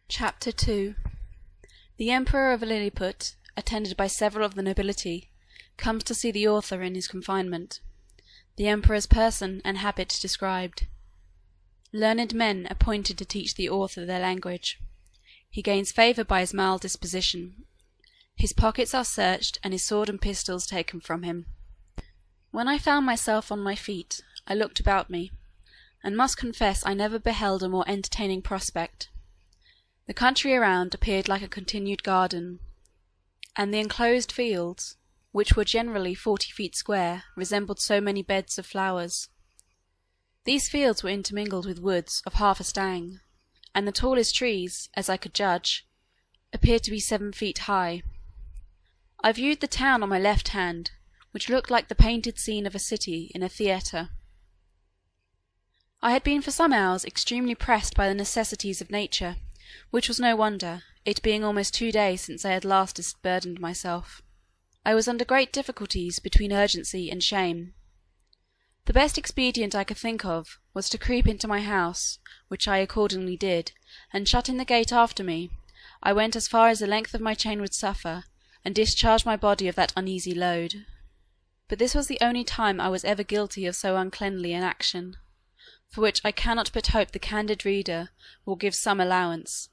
Chapter 2. The Emperor of Lilliput, attended by several of the nobility, comes to see the author in his confinement. The Emperor's person and habit described. Learned men appointed to teach the author their language. He gains favour by his mild disposition. His pockets are searched, and his sword and pistols taken from him. When I found myself on my feet, I looked about me, and must confess I never beheld a more entertaining prospect. The country around appeared like a continued garden, and the enclosed fields, which were generally 40 feet square, resembled so many beds of flowers. These fields were intermingled with woods of half a stang, and the tallest trees, as I could judge, appeared to be 7 feet high. I viewed the town on my left hand, which looked like the painted scene of a city in a theatre. I had been for some hours extremely pressed by the necessities of nature, which was no wonder, it being almost 2 days since I had last disburdened myself. I was under great difficulties between urgency and shame. The best expedient I could think of was to creep into my house, which I accordingly did, and shutting the gate after me, I went as far as the length of my chain would suffer, and discharged my body of that uneasy load. But this was the only time I was ever guilty of so uncleanly an action, for which I cannot but hope the candid reader will give some allowance,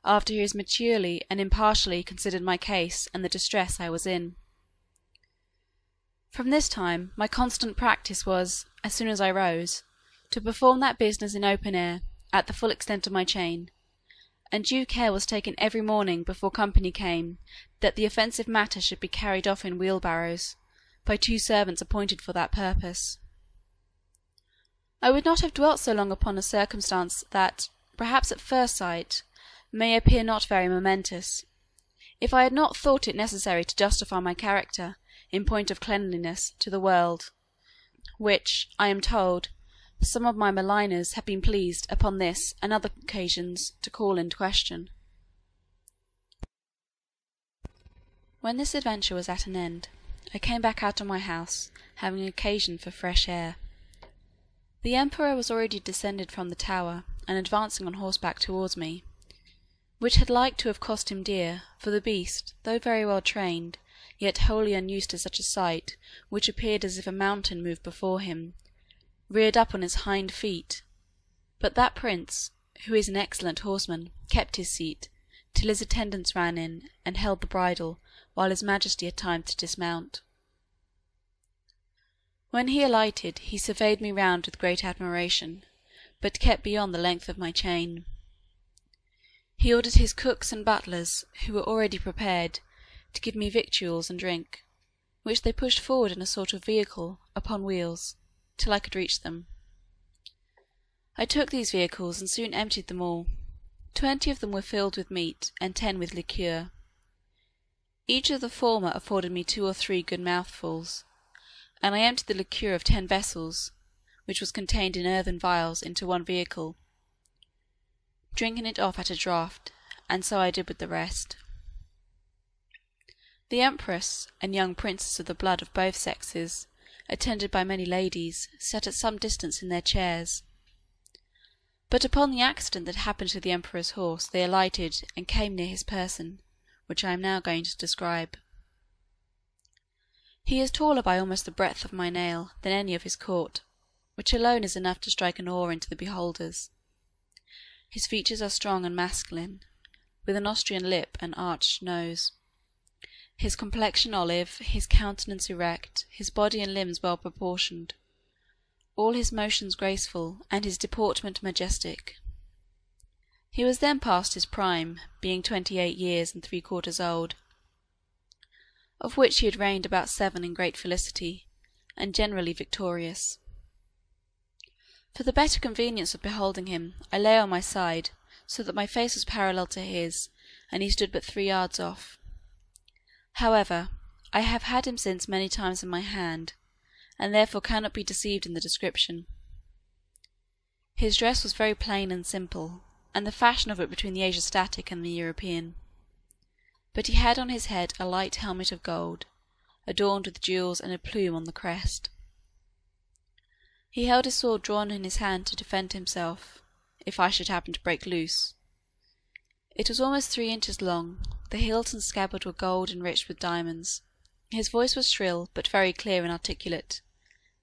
after he has maturely and impartially considered my case and the distress I was in. From this time my constant practice was, as soon as I rose, to perform that business in open air, at the full extent of my chain, and due care was taken every morning before company came, that the offensive matter should be carried off in wheelbarrows, by 2 servants appointed for that purpose. I would not have dwelt so long upon a circumstance that, perhaps at first sight, may appear not very momentous, if I had not thought it necessary to justify my character, in point of cleanliness, to the world, which, I am told, some of my maligners have been pleased, upon this and other occasions, to call in question. When this adventure was at an end, I came back out of my house, having occasion for fresh air. The Emperor was already descended from the tower, and advancing on horseback towards me, which had like to have cost him dear, for the beast, though very well trained, yet wholly unused to such a sight, which appeared as if a mountain moved before him, reared up on his hind feet. But that prince, who is an excellent horseman, kept his seat, till his attendants ran in, and held the bridle, while his majesty had time to dismount. When he alighted, he surveyed me round with great admiration, but kept beyond the length of my chain. He ordered his cooks and butlers, who were already prepared, to give me victuals and drink, which they pushed forward in a sort of vehicle, upon wheels, till I could reach them. I took these vehicles, and soon emptied them all. 20 of them were filled with meat, and 10 with liqueur. Each of the former afforded me 2 or 3 good mouthfuls, and I emptied the liqueur of 10 vessels, which was contained in earthen vials, into one vehicle, drinking it off at a draught, and so I did with the rest. The Empress and young princes of the blood of both sexes, attended by many ladies, sat at some distance in their chairs. But upon the accident that happened to the Emperor's horse, they alighted, and came near his person, which I am now going to describe. He is taller by almost the breadth of my nail than any of his court, which alone is enough to strike an awe into the beholders. His features are strong and masculine, with an Austrian lip and arched nose. His complexion olive, his countenance erect, his body and limbs well proportioned, all his motions graceful, and his deportment majestic. He was then past his prime, being 28 years and 3/4 old, of which he had reigned about 7 in great felicity, and generally victorious. For the better convenience of beholding him, I lay on my side, so that my face was parallel to his, and he stood but 3 yards off. However, I have had him since many times in my hand, and therefore cannot be deceived in the description. His dress was very plain and simple, and the fashion of it between the Asiatic and the European. But he had on his head a light helmet of gold, adorned with jewels and a plume on the crest. He held his sword drawn in his hand to defend himself, if I should happen to break loose. It was almost 3 inches long, the hilt and scabbard were gold enriched with diamonds. His voice was shrill, but very clear and articulate,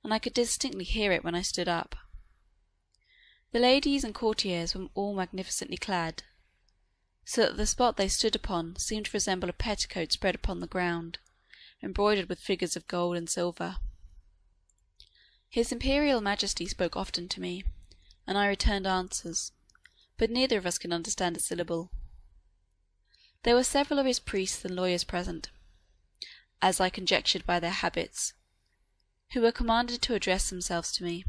and I could distinctly hear it when I stood up. The ladies and courtiers were all magnificently clad, so that the spot they stood upon seemed to resemble a petticoat spread upon the ground, embroidered with figures of gold and silver. His Imperial Majesty spoke often to me, and I returned answers, but neither of us could understand a syllable. There were several of his priests and lawyers present, as I conjectured by their habits, who were commanded to address themselves to me,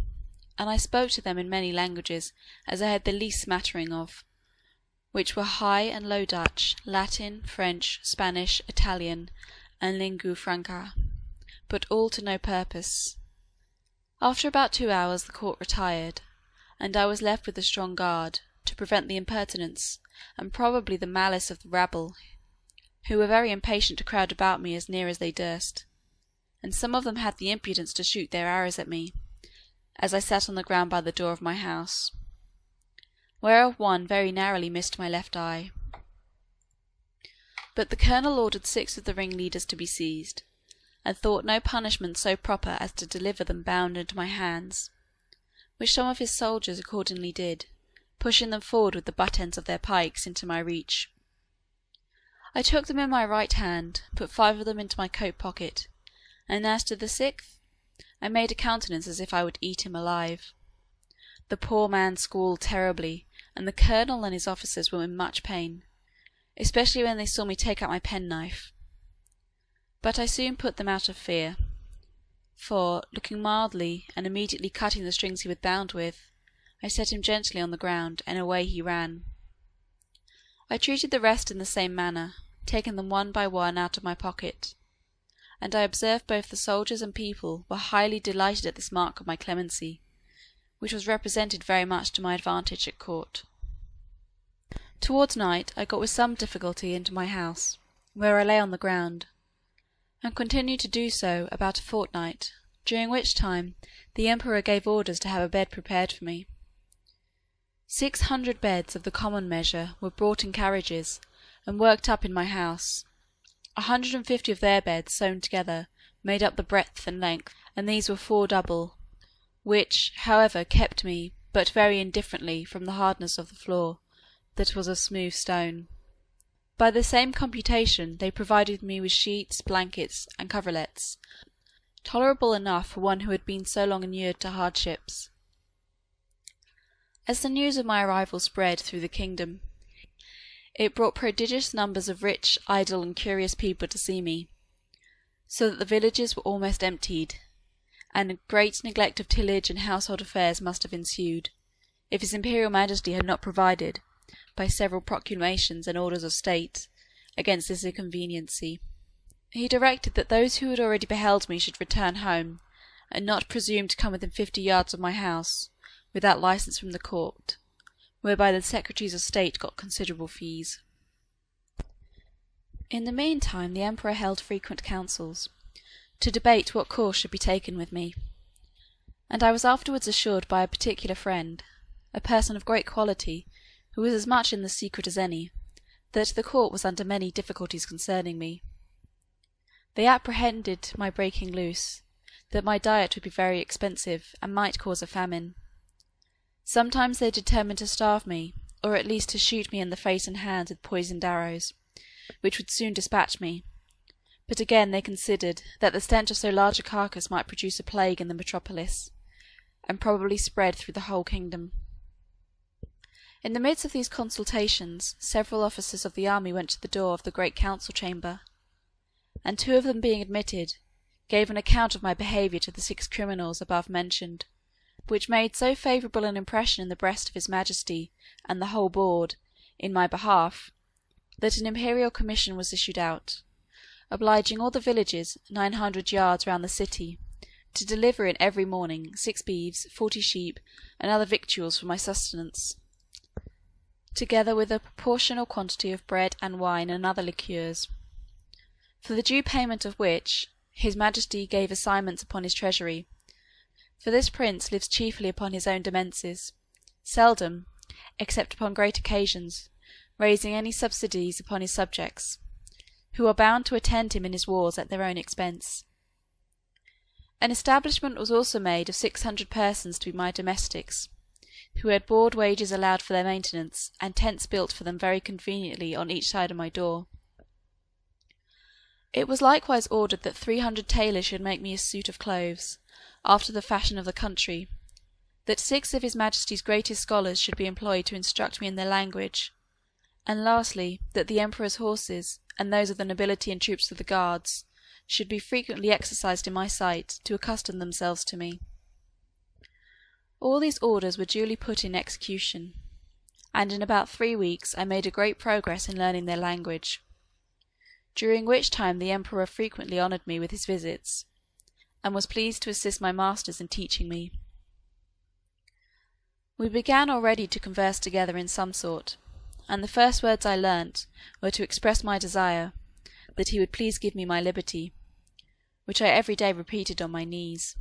and I spoke to them in many languages as I had the least smattering of, which were High and Low Dutch, Latin, French, Spanish, Italian, and lingua franca, but all to no purpose. After about 2 hours the court retired, and I was left with a strong guard, to prevent the impertinence, and probably the malice of the rabble, who were very impatient to crowd about me as near as they durst, and some of them had the impudence to shoot their arrows at me, as I sat on the ground by the door of my house, whereof one very narrowly missed my left eye. But the colonel ordered 6 of the ringleaders to be seized, and thought no punishment so proper as to deliver them bound into my hands, which some of his soldiers accordingly did, pushing them forward with the butt ends of their pikes into my reach. I took them in my right hand, put 5 of them into my coat pocket, and as to the 6th, I made a countenance as if I would eat him alive. The poor man squalled terribly, and the colonel and his officers were in much pain, especially when they saw me take out my penknife. But I soon put them out of fear, for, looking mildly, and immediately cutting the strings he was bound with, I set him gently on the ground, and away he ran. I treated the rest in the same manner, taking them one by one out of my pocket, and I observed both the soldiers and people were highly delighted at this mark of my clemency, which was represented very much to my advantage at court. Towards night I got with some difficulty into my house, where I lay on the ground, and continued to do so about a fortnight, during which time the emperor gave orders to have a bed prepared for me. 600 beds of the common measure were brought in carriages, and worked up in my house. 150 of their beds, sewn together, made up the breadth and length, and these were 4 double, which, however, kept me but very indifferently from the hardness of the floor, that was of smooth stone. By the same computation they provided me with sheets, blankets, and coverlets, tolerable enough for one who had been so long inured to hardships. As the news of my arrival spread through the kingdom, it brought prodigious numbers of rich, idle, and curious people to see me, so that the villages were almost emptied, and a great neglect of tillage and household affairs must have ensued, if his Imperial Majesty had not provided, by several proclamations and orders of state, against this inconveniency. He directed that those who had already beheld me should return home, and not presume to come within 50 yards of my house, without licence from the court, whereby the secretaries of state got considerable fees. In the meantime the emperor held frequent councils, to debate what course should be taken with me, and I was afterwards assured by a particular friend, a person of great quality, who was as much in the secret as any, that the court was under many difficulties concerning me. They apprehended my breaking loose, that my diet would be very expensive, and might cause a famine. Sometimes they determined to starve me, or at least to shoot me in the face and hands with poisoned arrows, which would soon dispatch me. But again they considered that the stench of so large a carcass might produce a plague in the metropolis, and probably spread through the whole kingdom. In the midst of these consultations, several officers of the army went to the door of the great council chamber, and 2 of them being admitted, gave an account of my behaviour to the 6 criminals above mentioned, which made so favourable an impression in the breast of his Majesty and the whole board, in my behalf, that an imperial commission was issued out, obliging all the villages 900 yards round the city to deliver in every morning 6 beeves, 40 sheep, and other victuals for my sustenance, together with a proportional quantity of bread and wine and other liqueurs, for the due payment of which his Majesty gave assignments upon his treasury, for this prince lives chiefly upon his own demences, seldom, except upon great occasions, raising any subsidies upon his subjects, who are bound to attend him in his wars at their own expense. An establishment was also made of 600 persons to be my domestics, who had board wages allowed for their maintenance, and tents built for them very conveniently on each side of my door. It was likewise ordered that 300 tailors should make me a suit of clothes, after the fashion of the country, that 6 of his Majesty's greatest scholars should be employed to instruct me in their language, and lastly, that the Emperor's horses, and those of the nobility and troops of the guards, should be frequently exercised in my sight, to accustom themselves to me. All these orders were duly put in execution, and in about 3 weeks I made a great progress in learning their language, during which time the Emperor frequently honoured me with his visits, and was pleased to assist my masters in teaching me. We began already to converse together in some sort, and the first words I learnt were to express my desire that he would please give me my liberty, which I every day repeated on my knees.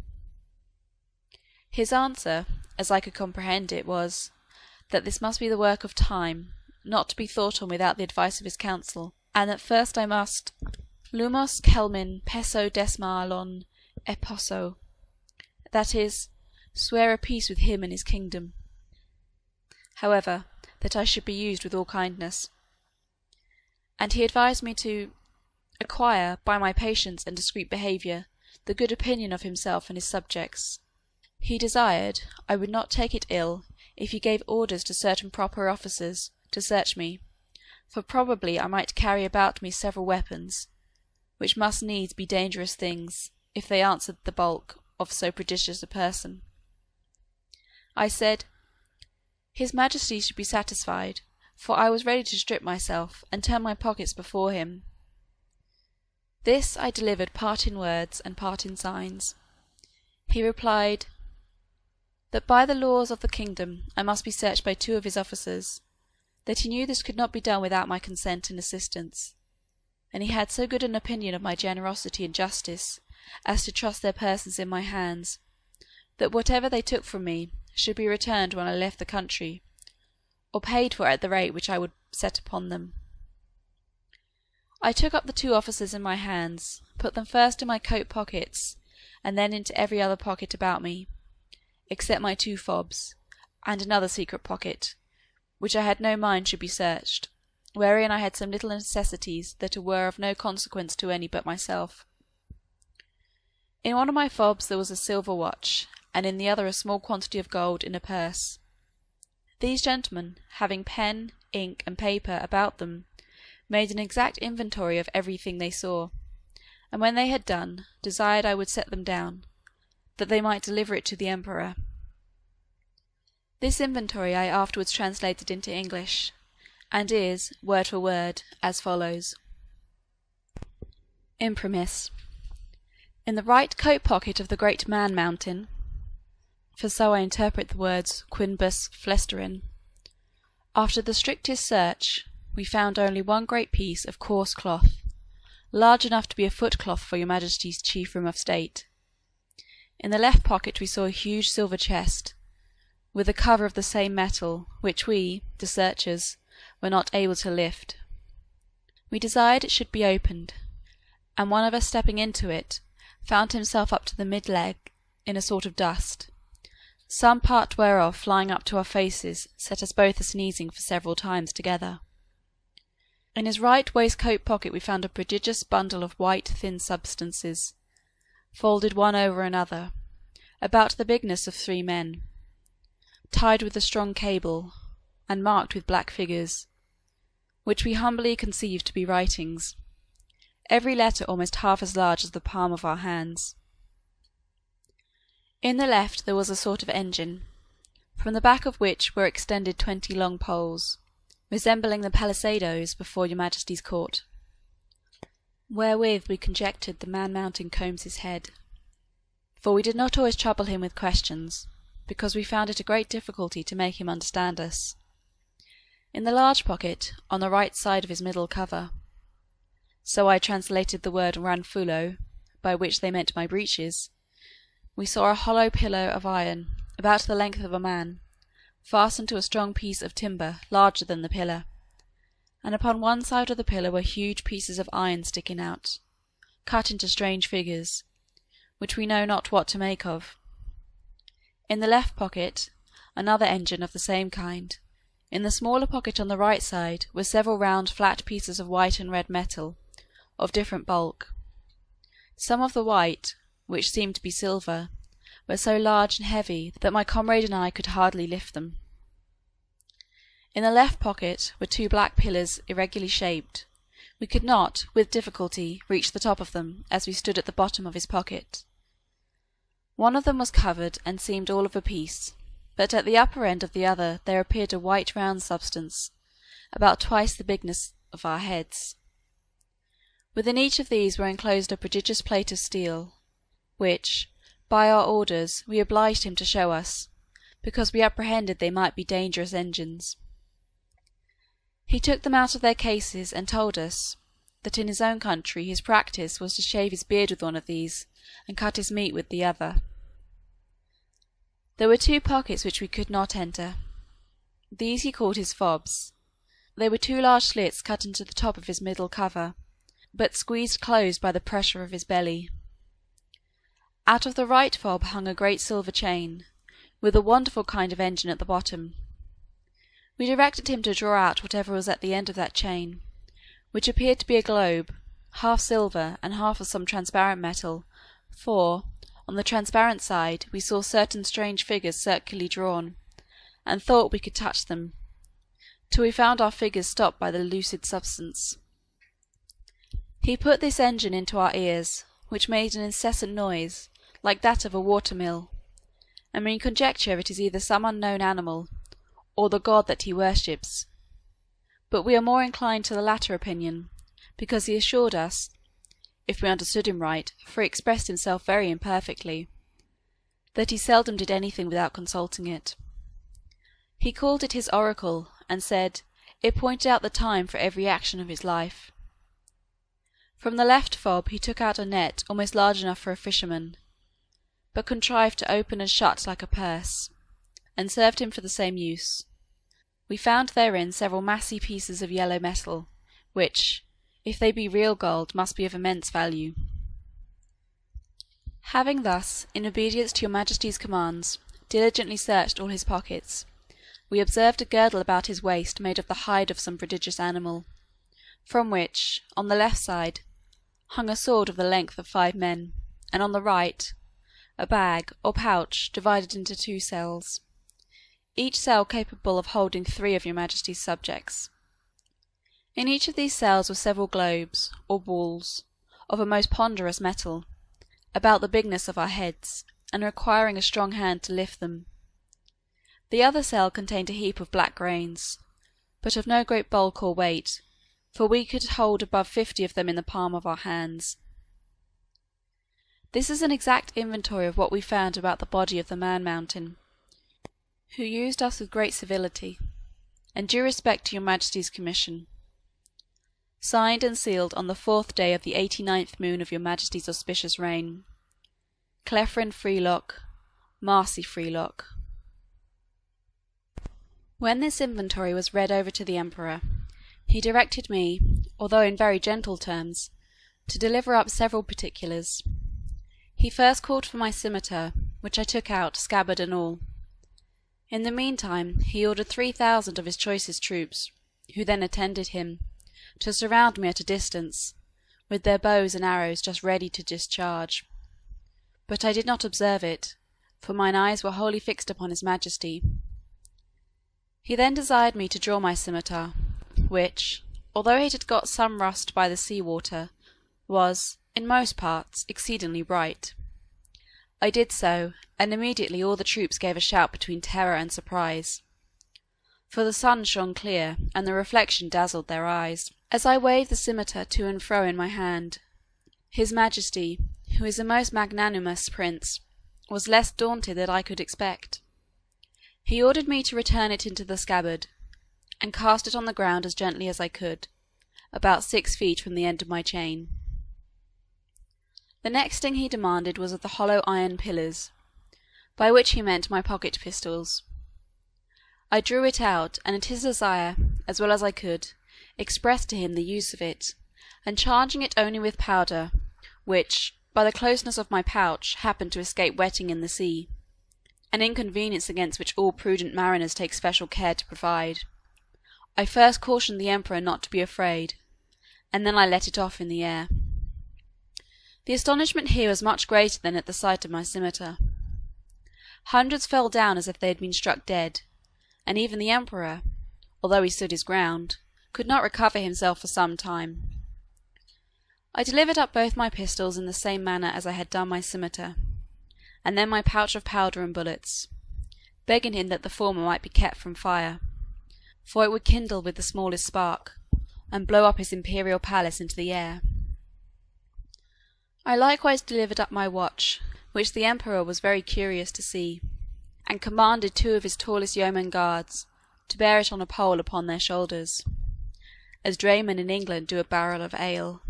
His answer, as I could comprehend it, was, that this must be the work of time, not to be thought on without the advice of his council, and that first I must lumos celmin pesso desmalon eposo, that is, swear a peace with him and his kingdom. However, that I should be used with all kindness. And he advised me to acquire, by my patience and discreet behaviour, the good opinion of himself and his subjects. He desired I would not take it ill if he gave orders to certain proper officers to search me, for probably I might carry about me several weapons, which must needs be dangerous things, if they answered the bulk of so prodigious a person. I said, His Majesty should be satisfied, for I was ready to strip myself, and turn my pockets before him. This I delivered part in words and part in signs. He replied, that by the laws of the kingdom I must be searched by 2 of his officers, that he knew this could not be done without my consent and assistance, and he had so good an opinion of my generosity and justice as to trust their persons in my hands, that whatever they took from me should be returned when I left the country, or paid for at the rate which I would set upon them. I took up the 2 officers in my hands, put them first in my coat pockets, and then into every other pocket about me, except my 2 fobs, and another secret pocket, which I had no mind should be searched, wherein I had some little necessities that were of no consequence to any but myself. In one of my fobs there was a silver watch, and in the other a small quantity of gold in a purse. These gentlemen, having pen, ink, and paper about them, made an exact inventory of everything they saw, and when they had done, desired I would set them down, that they might deliver it to the Emperor. This inventory I afterwards translated into English, and is, word for word, as follows. Imprimis. In the right coat pocket of the great Man-Mountain, for so I interpret the words quinbus flesterin, after the strictest search, we found only one great piece of coarse cloth, large enough to be a footcloth for your Majesty's chief room of state. In the left pocket we saw a huge silver chest, with a cover of the same metal, which we, the searchers, were not able to lift. We desired it should be opened, and one of us stepping into it, found himself up to the mid-leg in a sort of dust, some part whereof flying up to our faces set us both a-sneezing for several times together. In his right waistcoat pocket we found a prodigious bundle of white thin substances, folded one over another, about the bigness of 3 men, tied with a strong cable, and marked with black figures, which we humbly conceived to be writings, every letter almost half as large as the palm of our hands. In the left there was a sort of engine, from the back of which were extended 20 long poles, resembling the palisadoes before your Majesty's court, wherewith we conjectured the Man-Mountain combs his head, for we did not always trouble him with questions, because we found it a great difficulty to make him understand us. In the large pocket, on the right side of his middle cover, so I translated the word ranfulo, by which they meant my breeches, we saw a hollow pillar of iron, about the length of a man, fastened to a strong piece of timber larger than the pillar, and upon one side of the pillar were huge pieces of iron sticking out, cut into strange figures, which we know not what to make of. In the left pocket, another engine of the same kind. In the smaller pocket on the right side were several round flat pieces of white and red metal, of different bulk. Some of the white, which seemed to be silver, were so large and heavy that my comrade and I could hardly lift them. In the left pocket were two black pillars irregularly shaped. We could not, with difficulty, reach the top of them, as we stood at the bottom of his pocket. One of them was covered, and seemed all of a piece, but at the upper end of the other there appeared a white round substance, about twice the bigness of our heads. Within each of these were enclosed a prodigious plate of steel, which, by our orders, we obliged him to show us, because we apprehended they might be dangerous engines. He took them out of their cases, and told us that in his own country his practice was to shave his beard with one of these, and cut his meat with the other. There were two pockets which we could not enter. These he called his fobs. They were two large slits cut into the top of his middle cover, but squeezed closed by the pressure of his belly. Out of the right fob hung a great silver chain, with a wonderful kind of engine at the bottom. We directed him to draw out whatever was at the end of that chain, which appeared to be a globe, half silver and half of some transparent metal, for, on the transparent side, we saw certain strange figures circularly drawn, and thought we could touch them, till we found our figures stopped by the lucid substance. He put this engine into our ears, which made an incessant noise, like that of a water-mill, and we conjecture it is either some unknown animal, or the god that he worships, but we are more inclined to the latter opinion, because he assured us, if we understood him right, for he expressed himself very imperfectly, that he seldom did anything without consulting it. He called it his oracle, and said it pointed out the time for every action of his life. From the left fob he took out a net almost large enough for a fisherman, but contrived to open and shut like a purse, and served him for the same use. We found therein several massy pieces of yellow metal, which, if they be real gold, must be of immense value. Having thus, in obedience to your Majesty's commands, diligently searched all his pockets, we observed a girdle about his waist made of the hide of some prodigious animal, from which, on the left side, hung a sword of the length of 5 men, and on the right, a bag or pouch divided into 2 cells, each cell capable of holding 3 of your Majesty's subjects. In each of these cells were several globes, or balls, of a most ponderous metal, about the bigness of our heads, and requiring a strong hand to lift them. The other cell contained a heap of black grains, but of no great bulk or weight, for we could hold above 50 of them in the palm of our hands. This is an exact inventory of what we found about the body of the Man-Mountain, who used us with great civility, and due respect to your Majesty's commission. Signed and sealed on the 4th day of the 89th moon of your Majesty's auspicious reign. Clefrin Freelock, Marcy Freelock. When this inventory was read over to the Emperor, he directed me, although in very gentle terms, to deliver up several particulars. He first called for my scimitar, which I took out, scabbard and all. In the meantime he ordered 3,000 of his choicest troops, who then attended him, to surround me at a distance, with their bows and arrows just ready to discharge. But I did not observe it, for mine eyes were wholly fixed upon his Majesty. He then desired me to draw my scimitar, which, although it had got some rust by the sea-water, was, in most parts, exceedingly bright. I did so, and immediately all the troops gave a shout between terror and surprise, for the sun shone clear, and the reflection dazzled their eyes. As I waved the scimitar to and fro in my hand, his Majesty, who is a most magnanimous prince, was less daunted than I could expect. He ordered me to return it into the scabbard, and cast it on the ground as gently as I could, about 6 feet from the end of my chain. The next thing he demanded was of the hollow iron pillars, by which he meant my pocket pistols. I drew it out, and at his desire, as well as I could, expressed to him the use of it, and charging it only with powder, which, by the closeness of my pouch, happened to escape wetting in the sea, an inconvenience against which all prudent mariners take special care to provide, I first cautioned the emperor not to be afraid, and then I let it off in the air. The astonishment here was much greater than at the sight of my scimitar. Hundreds fell down as if they had been struck dead, and even the emperor, although he stood his ground, could not recover himself for some time. I delivered up both my pistols in the same manner as I had done my scimitar, and then my pouch of powder and bullets, begging him that the former might be kept from fire, for it would kindle with the smallest spark, and blow up his imperial palace into the air. I likewise delivered up my watch, which the emperor was very curious to see, and commanded 2 of his tallest yeoman guards to bear it on a pole upon their shoulders, as draymen in England do a barrel of ale.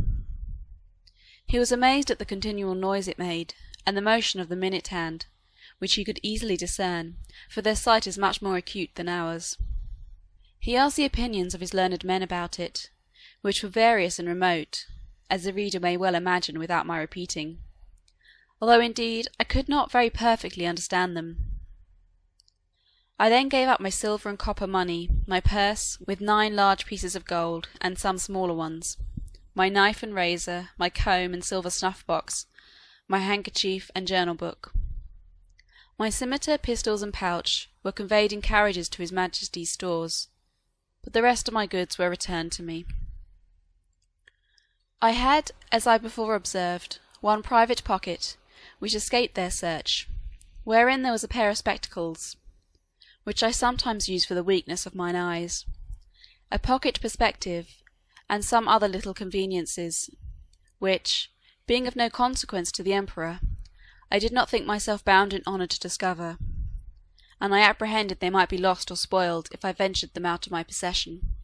He was amazed at the continual noise it made, and the motion of the minute hand, which he could easily discern, for their sight is much more acute than ours. He asked the opinions of his learned men about it, which were various and remote, as the reader may well imagine without my repeating, although indeed I could not very perfectly understand them. I then gave up my silver and copper money, my purse, with 9 large pieces of gold, and some smaller ones, my knife and razor, my comb and silver snuff-box, my handkerchief and journal-book. My scimitar, pistols, and pouch were conveyed in carriages to his Majesty's stores, but the rest of my goods were returned to me. I had, as I before observed, one private pocket, which escaped their search, wherein there was a pair of spectacles, which I sometimes use for the weakness of mine eyes, a pocket perspective, and some other little conveniences, which, being of no consequence to the emperor, I did not think myself bound in honour to discover, and I apprehended they might be lost or spoiled if I ventured them out of my possession.